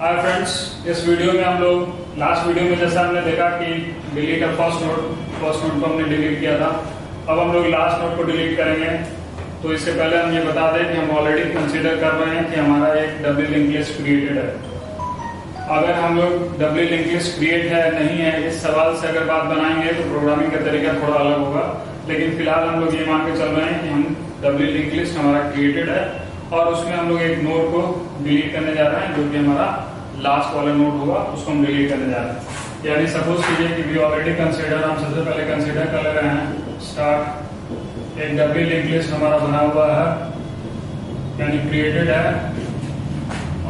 Hi friends, इस video में हम लोग लास्ट वीडियो में जैसा हमने देखा कि डिलीट अ फर्स्ट नोट को हमने डिलीट किया था। अब हम लोग लास्ट नोट को डिलीट करेंगे। तो इससे पहले हम ये बता दें कि हम ऑलरेडी कंसीडर कर रहे हैं कि हमारा एक डब्ल्यू लिंक लिस्ट क्रिएटेड है। अगर हम लोग डब्ल्यू लिंक लिस्ट क्रिएट है नहीं है, इस सवाल से अगर बात बनाएंगे तो प्रोग्रामिंग का तरीका थोड़ा अलग होगा। लेकिन फिलहाल हम लोग ये मान के चल रहे हैं कि हम डब्ल्यू लिंक लिस्ट हमारा क्रिएटेड है और उसमें हम लोग एक नोड को डिलीट करने जा रहे हैं, जो कि हमारा लास्ट वाला नोड होगा, उसको हम डिलीट करने जा रहे हैं। यानी सपोज कीजिए कि वी ऑलरेडी कंसीडर, हम सबसे पहले कंसीडर कर ले रहे हैं स्टार्ट, एक डब्ल्यू लिंक लिस्ट हमारा बना हुआ है यानी क्रिएटेड है,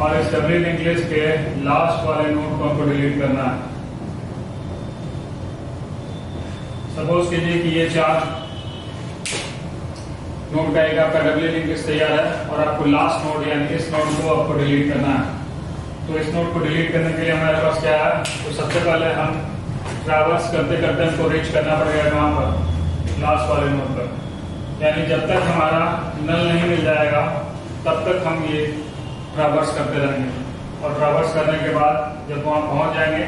और इस डब्ल्यू लिंक लिस्ट के लास्ट वाले नोड को हमको डिलीट करना है। सपोज कीजिए कि ये 4 नोड का एक आपका डब्ल्यू लिंक लिस्ट तैयार है और आपको लास्ट नोड यानी इस नोड को आपको डिलीट करना है। तो इस नोड को डिलीट करने के लिए हमारे पास क्या है, तो सबसे पहले हम ट्रैवर्स करते करते हमको रीच करना पड़ेगा कहाँ पर, लास्ट वाले नोड पर। यानी जब तक हमारा नल नहीं मिल जाएगा तब तक हम ये ट्रैवर्स करते रहेंगे, और ट्रैवर्स करने के बाद जब वहाँ पहुँच जाएंगे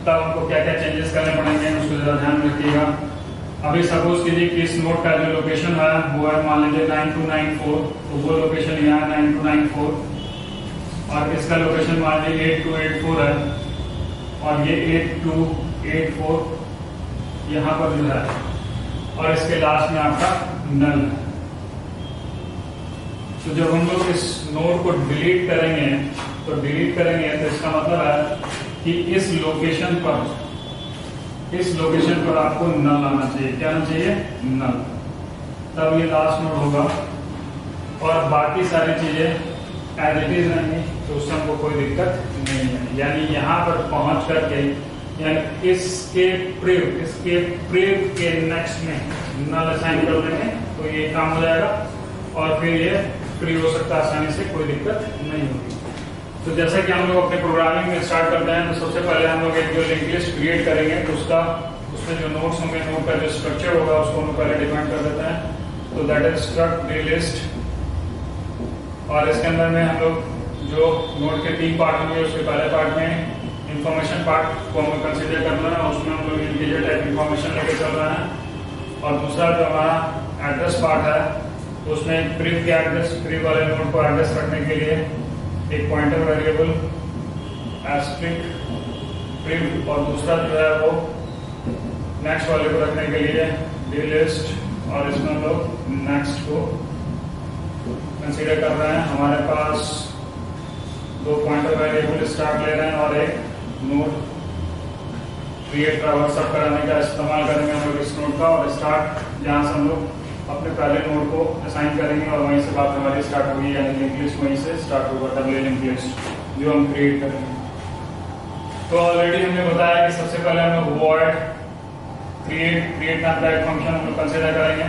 तब हमको क्या क्या चेंजेस करने पड़ेंगे उसको जरा ध्यान रखिएगा। अभी सपोज कीजिए कि इस नोड का जो लोकेशन है वो है मान लीजिए 9294, तो वो लोकेशन यहाँ है 9294, और इसका लोकेशन मान लीजिए 8284 है, और ये 8284 यहाँ पर जो है, और इसके लास्ट में आपका नल है। तो जब हम लोग इस नोड को डिलीट करेंगे तो इसका मतलब है कि इस लोकेशन पर आपको नल आना चाहिए। क्या आना चाहिए? नल। तब ये लास्ट नोड होगा और बाकी सारी चीजें एज इट इज रहेंगी, तो उससे हमको कोई दिक्कत नहीं है। यानी यहाँ पर पहुंच करके यानी इसके प्रिव के नेक्स्ट में नल असाइन कर देंगे तो ये काम हो जाएगा और फिर ये फ्री हो सकता है आसानी से, कोई दिक्कत नहीं होगी। तो जैसा कि हम लोग अपने प्रोग्रामिंग में स्टार्ट करते हैं तो सबसे पहले हम लोग एक जो लिंक लिस्ट क्रिएट करेंगे तो उसमें जो नोड्स होंगे, नोड का जो स्ट्रक्चर होगा उसको हम पहले डिफाइन कर देते हैं। तो दैट इज स्ट्रक्ट लिस्ट, और इसके अंदर में हम लोग जो नोड के 3 पार्ट होंगे, उसके पहले पार्ट में इंफॉर्मेशन पार्ट को हम कंसीडर कर रहे हैं, उसमें हम लोग इंटीजर टाइप इंफॉर्मेशन लेके चल रहे हैं। और दूसरा जो हमारा एड्रेस पार्ट है उसमें प्रिव के एड्रेस, प्रिव वाले नोड को एड्रेस रखने के लिए एक पॉइंटर वेरिएबल प्रिव, और दूसरा जो है वो नेक्स्ट वाले को रखने के लिए डिलिस्ट, और इसमें हम लोग नेक्स्ट को कंसीडर कर रहे हैं। हमारे पास 2 पॉइंटर वेरिएबल स्टार्ट ले रहे हैं और एक नोड क्रिएट ट्रैवर्स कराने का इस्तेमाल करेंगे हम लोग इस नोड का, और स्टार्ट जहाँ से हम लोग अपने पहले नोड को असाइन करेंगे और वहीं से बात हमारी स्टार्ट होगी, यानी लिंक लिस्ट वहीं से स्टार्ट होगा, डब्ल्यू लिंक लिस्ट जो हम क्रिएट करेंगे। तो ऑलरेडी हमने बताया कि सबसे पहले हम लोग वॉइड क्रिएट नाम का एक फंक्शन हम लोग कंसीडर करेंगे,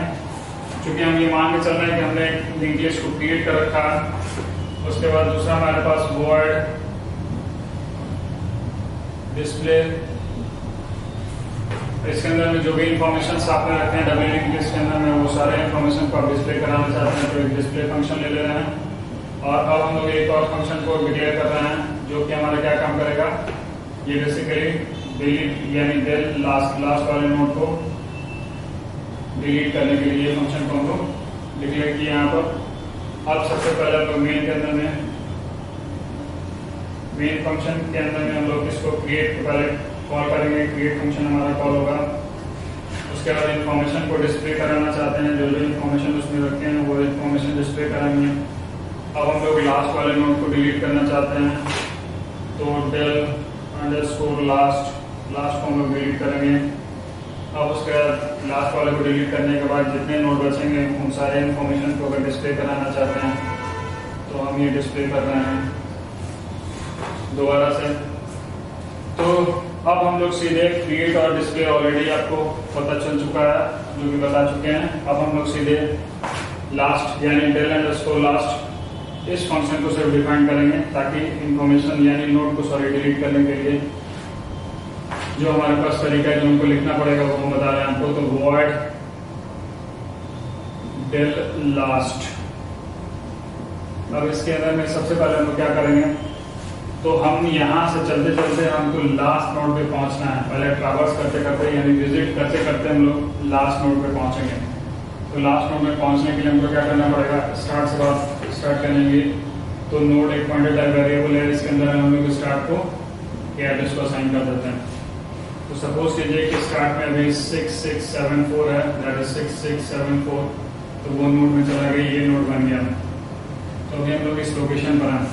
क्योंकि हम ये मान के चल रहे हैं कि हमने एक लिंक लिस्ट को क्रिएट कर रखा है। उसके बाद दूसरा हमारे पास वॉइड डिस्प्ले, इसके अंदर में जो भी इंफॉर्मेशन आपने रखे हैं डब्ल्यू लिंक लिस्ट के अंदर में वो सारे इंफॉर्मेशन को आप डिस्प्ले कराना चाहते हैं तो एक डिस्प्ले फंक्शन ले रहे हैं। और अब हम लोग एक और फंक्शन को डिक्लेयर कर रहे हैं जो कि हमारा क्या काम करेगा, ये बेसिकली डिलीट यानी डेल लास्ट वाले नोड को डिलीट करने के लिए फंक्शन को हम लोग डिक्लेयर किए यहाँ पर। अब सबसे पहले हम लोग मेन फंक्शन के अंदर में हम लोग इसको क्रिएट पहले कॉल करेंगे, क्रिएट फंक्शन हमारा कॉल होगा। उसके बाद इंफॉर्मेशन को डिस्प्ले कराना चाहते हैं, जो इंफॉर्मेशन उसमें रखे हैं वो इंफॉर्मेशन डिस्प्ले कराएंगे। अब हम लोग लास्ट वाले नोड को डिलीट करना चाहते हैं तो डेल अंडरस्कोर लास्ट को हम लोग डिलीट करेंगे। अब उसके बाद लास्ट वाले को डिलीट करने के बाद जितने नोड बचेंगे उन सारे इंफॉर्मेशन को अगर डिस्प्ले कराना चाहते हैं तो हम ये डिस्प्ले कर रहे हैं दोबारा से। तो अब हम लोग सीधे क्रिएट और डिस्प्ले ऑलरेडी आपको पता चल चुका है, जो कि बता चुके हैं। अब हम लोग सीधे लास्ट यानी डेल अंडरस्कोर लास्ट इस फंक्शन को सिर्फ डिफाइन करेंगे ताकि इंफॉर्मेशन यानी नोड को डिलीट करने के लिए जो हमारे पास तरीका है जो हमको लिखना पड़ेगा वो हम बता रहे हैं आपको। तो वॉइड डेल लास्ट, अब इसके अंदर में सबसे पहले हम लोग क्या करेंगे, तो हम यहाँ से चलते चलते हमको लास्ट नोड पे पहुँचना है। पहले ट्रैवर्स करते करते यानी विजिट करते करते हम लोग लास्ट नोड पे पहुँचेंगे। तो लास्ट नोड में पहुँचने के लिए हमको क्या करना पड़ेगा, स्टार्ट से बात स्टार्ट करेंगे। तो नोड एक पॉइंटर टाइप वेरिएबल है, इसके अंदर हम लोग स्टार्ट को एड्रेस को असाइन कर देते हैं। तो सपोज कीजिए कि स्टार्ट में अभी 6674 है, दैट इज 6674, तो वो नोड में चला गया, ये नोड बन गया। तो अभी हम लोग इस लोकेशन पर हैं।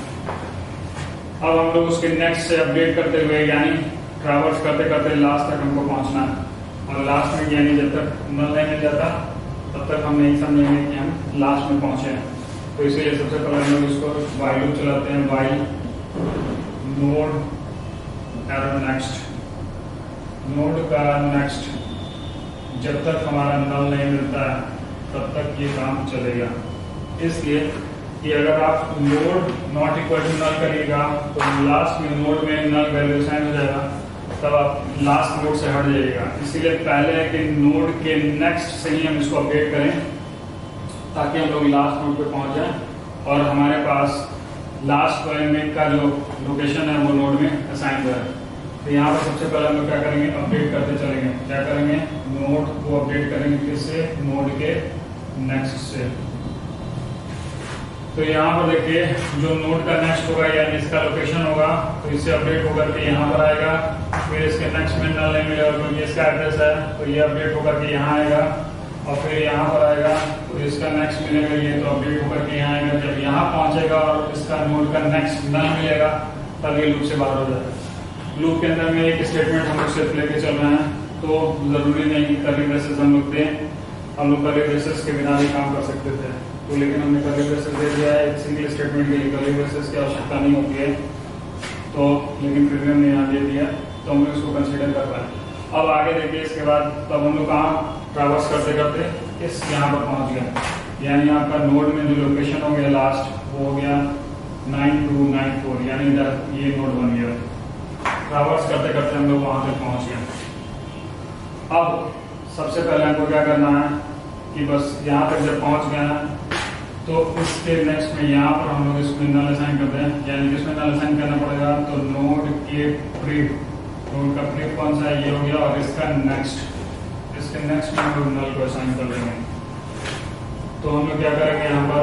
अब हम लोग उसके नेक्स्ट से अपडेट करते हुए यानी ट्रैवर्स करते करते लास्ट तक हमको पहुंचना है। और लास्ट में यानी जब तक नल नहीं मिल जाता तब तक हम नहीं समझेंगे कि हम लास्ट में पहुंचे हैं। तो इसीलिए सबसे पहले हम लोग इसको वाइल लूप चलाते हैं, while node arrow next, node का नेक्स्ट जब तक हमारा नल नहीं मिलता है तब तक ये काम चलेगा। इसलिए कि अगर आप node not equal to null करिएगा तो लास्ट में नोड में नल वैल्यू साइन हो जाएगा, तब आप लास्ट नोड से हट जाइएगा। इसीलिए पहले है कि नोड के नेक्स्ट से ही हम इसको अपडेट करें ताकि हम लोग लास्ट नोड पे पहुंच जाएं और हमारे पास लास्ट में का जो लोकेशन है वो नोड में असाइन हो जाए। तो यहाँ पर सबसे पहले हम लोग क्या करेंगे, अपडेट करते चलेंगे। क्या करेंगे, नोड को अपडेट करेंगे किससे, नोड के नेक्स्ट से। तो यहाँ पर देखिए जो नोड का नेक्स्ट होगा यानी इसका लोकेशन होगा तो इससे अपडेट होकर के यहाँ पर आएगा। फिर इसके नेक्स्ट में नल नहीं मिलेगा क्योंकि इसका एड्रेस है, तो ये अपडेट होकर के यहाँ आएगा और फिर यहाँ पर आएगा तो इसका नेक्स्ट मिलेगा, ये तो अपडेट होकर के यहाँ आएगा। जब यहाँ पहुँचेगा और इसका नोड का नेक्स्ट नल मिलेगा तब ये लूप से बाहर हो जाएगा। लूप के अंदर में एक स्टेटमेंट हम लोग सिर्फ लेके चल रहे हैं, तो जरूरी नहीं कि कर्ली ब्रेसेस हम लोग दें, हम लोग कर्ली ब्रेसेस के बिना भी काम कर सकते थे। तो लेकिन हमने कर्ली ब्रेसेस दे दिया है, एक सिंगल स्टेटमेंट के लिए कर्ली ब्रेसेस की आवश्यकता नहीं होती है, तो लेकिन फिर भी हमने यहाँ दे दिया तो हम लोग इसको कंसीडर कर पाए। अब आगे देखिए इसके बाद तब हम लोग कहाँ ट्रैवर्स करते करते इस यहाँ पर पहुँच गए, यानी आपका नोड में जो लोकेशन हो गया लास्ट वो हो गया 9294, यानी इधर ये नोड बन गया। ट्रैवर्स करते करते हम लोग वहाँ तक पहुँच गए। अब सबसे पहले हमको क्या करना है कि बस यहाँ तक जब पहुँच गए तो इसके नेक्स्ट में यहाँ पर हम लोग इसमें नल असाइन करते हैं, यानी किसमें नल असाइन करना पड़ेगा, तो नोड के प्रीव, नोड का प्रीव कौन सा है, ये हो गया, और इसका नेक्स्ट, इसके नेक्स्ट में हम लोग नल को असाइन कर देंगे। तो हम लोग क्या करेंगे यहाँ पर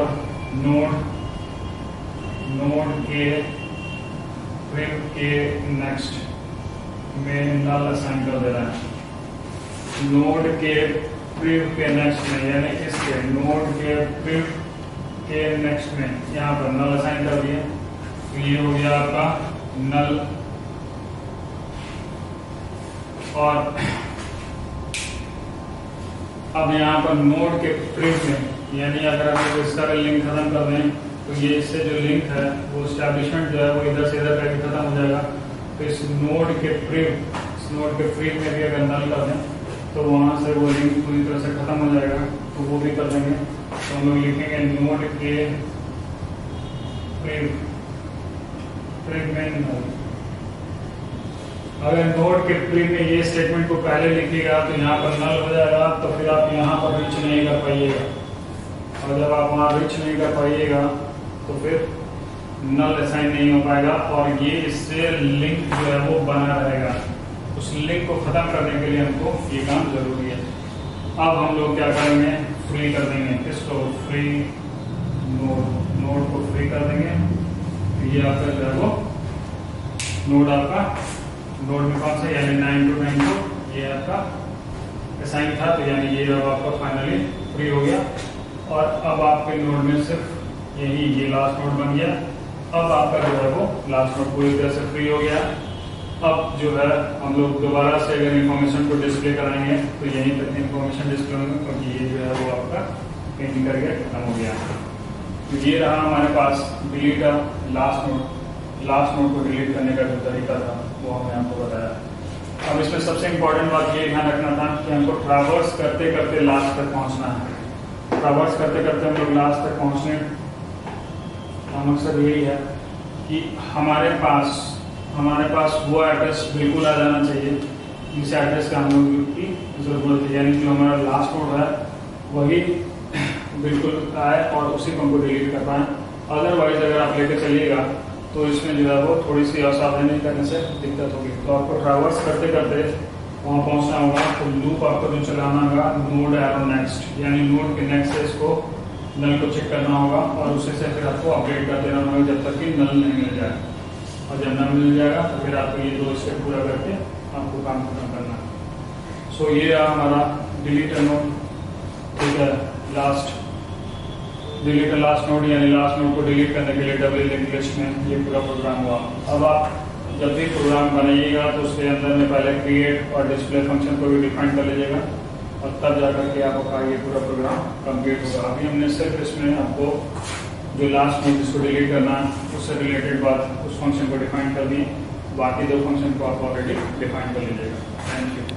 नोड के प्रीव के नेक्स्ट में नल असाइन कर दे रहे हैं। नोड के प्रीव के नेक्स्ट में यानी इसके नोड के प्रीव के नेक्स्ट में यहाँ पर नल असाइन कर दिए, तो ये हो गया आपका नल। और अब यहाँ पर नोड के प्रीव में यानी अगर हम इसका लिंक खत्म कर दें तो ये इससे जो लिंक है वो एस्टैब्लिशमेंट जो है वो इधर से इधर करके खत्म हो जाएगा। तो इस नोड के प्रीव, इस नोड के प्रीव में भी अगर नल कर दें तो वहाँ से वो लिंक पूरी तरह से खत्म हो जाएगा, तो वो भी कर देंगे। तो हम लोग लिखेंगे नोड के प्रीव में नल। अगर नोड के प्रीव में ये स्टेटमेंट को पहले लिखिएगा तो यहाँ पर नल हो जाएगा, तो फिर आप यहाँ पर रीच नहीं कर पाइएगा, और जब आप वहाँ रीच नहीं कर पाइएगा तो फिर नल असाइन नहीं हो पाएगा और ये इससे लिंक जो है वो बना रहेगा। उस लिंक को खत्म करने के लिए हमको ये काम जरूरी है। अब हम लोग क्या करेंगे, फ्री कर देंगे इसको, फ्री नोड को फ्री कर देंगे। तो ये आपका जो है वो नोड आपका नोड में कौन सा यानी 9294 ये आपका असाइन था, तो यानी ये अब आपका फाइनली फ्री हो गया। और अब आपके नोड में सिर्फ यही ये लास्ट नोड बन गया। अब आपका जो है वो लास्ट नोड पूरी तरह से फ्री हो गया। अब जो है हम लोग दोबारा से अगर इन्फॉर्मेशन को डिस्प्ले कराएंगे तो यहीं तक इन्फॉर्मेशन डिस्प्ले होंगे, क्योंकि ये जो है वो आपका पेंटिंग करके खत्म हो गया। तो ये रहा हमारे पास डिलीट लास्ट नोड को डिलीट करने का जो तरीका था वो हमने आपको बताया। अब इसमें सबसे इम्पोर्टेंट बात ये ध्यान रखना था कि हमको ट्रैवर्स करते करते लास्ट तक पहुँचना है। ट्रैवर्स करते करते हम लोग लास्ट तक पहुँचने का मकसद यही है कि हमारे पास वो एड्रेस बिल्कुल आ जाना चाहिए जिस एड्रेस का हम लोग की जरूरत है, यानी जो हमारा लास्ट नोड है वही बिल्कुल आए और उसी को हमको डिलीट कर पाए। अदरवाइज अगर आप लेकर चलिएगा तो इसमें जो है वो थोड़ी सी असावधानी करने से दिक्कत होगी। तो आपको ट्रैवर्स करते करते वहाँ पहुँचना होगा। तो लूप आपको जो चलाना होगा नोड एरो नेक्स्ट, यानी नोड के नेक्स्ट से इसको नल को चेक करना होगा और उसी से फिर आपको अपडेट करते रहना होगा जब तक कि नल नहीं मिल जाए। और जब नल मिल जाएगा तो फिर आपको ये 2 स्टेप पूरा करके आपको काम खत्म करना है। सो ये रहा हमारा डिलीट नोड, ठीक है। डिलीट लास्ट नोड, यानी लास्ट नोड को डिलीट करने के लिए डबल लिंक लिस्ट में ये पूरा प्रोग्राम हुआ। अब आप जब भी प्रोग्राम बनाइएगा तो उसके अंदर में पहले क्रिएट और डिस्प्ले फंक्शन को भी डिफाइन कर लीजिएगा और तब जाकर के आपका ये पूरा प्रोग्राम कंप्लीट होगा। अभी हमने सिर्फ इसमें आपको जो लास्ट नोड जिसको डिलीट करना है उससे रिलेटेड बात उस फंक्शन को डिफाइन कर दी, बाकी 2 फंक्शन को आप ऑलरेडी डिफाइन कर लीजिएगा। Thank you.